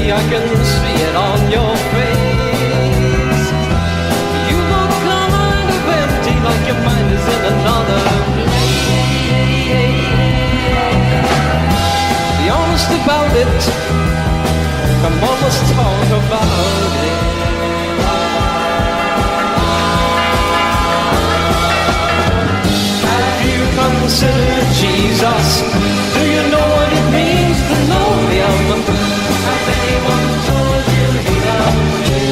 me, I can see it on your face. You look kind of empty, like your mind is in another place. Be honest about it, come on, let's talk about it. Have you considered Jesus? Do you know what it means to know him? Has anyone told you he loves you?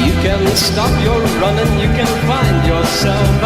You can stop your running, you can find yourself